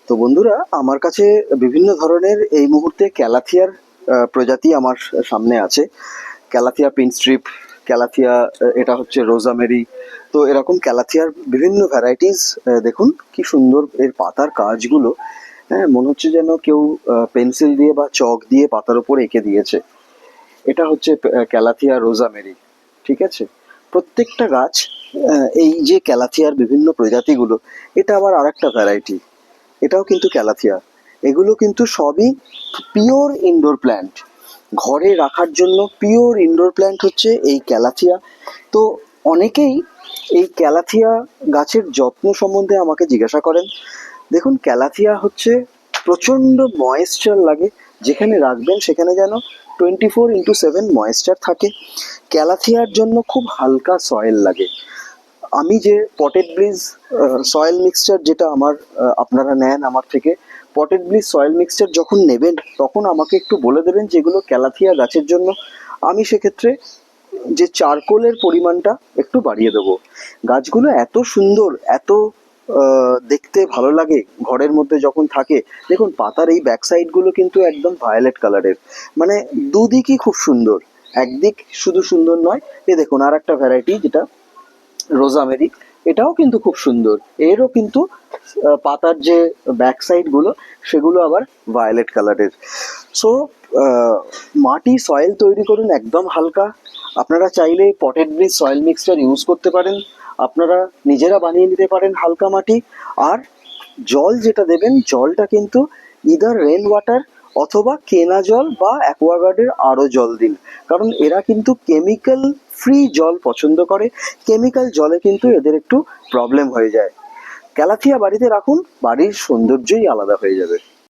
তো বন্ধুরা, আমার কাছে বিভিন্ন ধরনের এই মুহূর্তে ক্যালাথিয়ার প্রজাতি আমার সামনে আছে। ক্যালাথিয়া পিনস্ট্রিপ, ক্যালাথিয়া, এটা হচ্ছে রোজামেরি। তো এরকম ক্যালাথিয়ার বিভিন্ন ভ্যারাইটিস। দেখুন কি সুন্দর এর পাতার কাজগুলো। হ্যাঁ, মনে হচ্ছে যেন কেউ পেন্সিল দিয়ে বা চক দিয়ে পাতার উপর এঁকে দিয়েছে। এটা হচ্ছে ক্যালাথিয়া রোজামেরি। ঠিক আছে, প্রত্যেকটা গাছ, এই যে ক্যালাথিয়ার বিভিন্ন প্রজাতিগুলো, এটা আবার আরেকটা ভ্যারাইটি। এটাও কিন্তু ক্যালাথিয়া। এগুলো কিন্তু সবই পিওর ইনডোর প্ল্যান্ট। ঘরে রাখার জন্য পিওর ইনডোর প্ল্যান্ট হচ্ছে এই ক্যালাথিয়া। তো অনেকেই এই ক্যালাথিয়া গাছের যত্ন সম্বন্ধে আমাকে জিজ্ঞাসা করেন। দেখুন, ক্যালাথিয়া হচ্ছে প্রচণ্ড ময়েশ্চার লাগে। যেখানে রাখবেন সেখানে যেন 24/7 ময়েশ্চার থাকে। ক্যালাথিয়ার জন্য খুব হালকা সয়েল লাগে। আমি যে পটেড ব্লিজ সয়েল মিক্সচার, যেটা আপনারা নেন আমার থেকে, পটেড ব্লিজ সয়েল মিক্সচার যখন নেবেন তখন আমাকে একটু বলে দেবেন যেগুলো ক্যালাথিয়া গাছের জন্য। আমি সেক্ষেত্রে যে চারকোলের পরিমাণটা একটু বাড়িয়ে দেবো। গাছগুলো এত সুন্দর, এত দেখতে ভালো লাগে ঘরের মধ্যে যখন থাকে। দেখুন, পাতার এই ব্যাক সাইডগুলো কিন্তু একদম ভায়োলেট কালারের, মানে দুদিকই খুব সুন্দর। একদিক শুধু সুন্দর নয়, এ দেখুন আর একটা ভ্যারাইটি যেটা রোজামেরি, এটাও কিন্তু খুব সুন্দর। এরও কিন্তু পাতার যে ব্যাক সাইড গুলো সেগুলো আবার ভায়োলেট কালারের। সো মাটি সয়েল তৈরি করুন একদম হালকা। আপনারা চাইলে potted bridge soil mixture use করতে পারেন। আপনারা নিজেরা বানিয়ে নিতে পারেন হালকা মাটি। আর জল যেটা দেবেন, জলটা কিন্তু ইদার রেন ওয়াটার অথবা কেনা জল বা অ্যাকোয়াগার্ডের আরও জল দিন। কারণ এরা কিন্তু কেমিক্যাল ফ্রি জল পছন্দ করে। কেমিক্যাল জলে কিন্তু এদের একটু প্রবলেম হয়ে যায়। ক্যালাথিয়া বাড়িতে রাখুন, বাড়ির সৌন্দর্যই আলাদা হয়ে যাবে।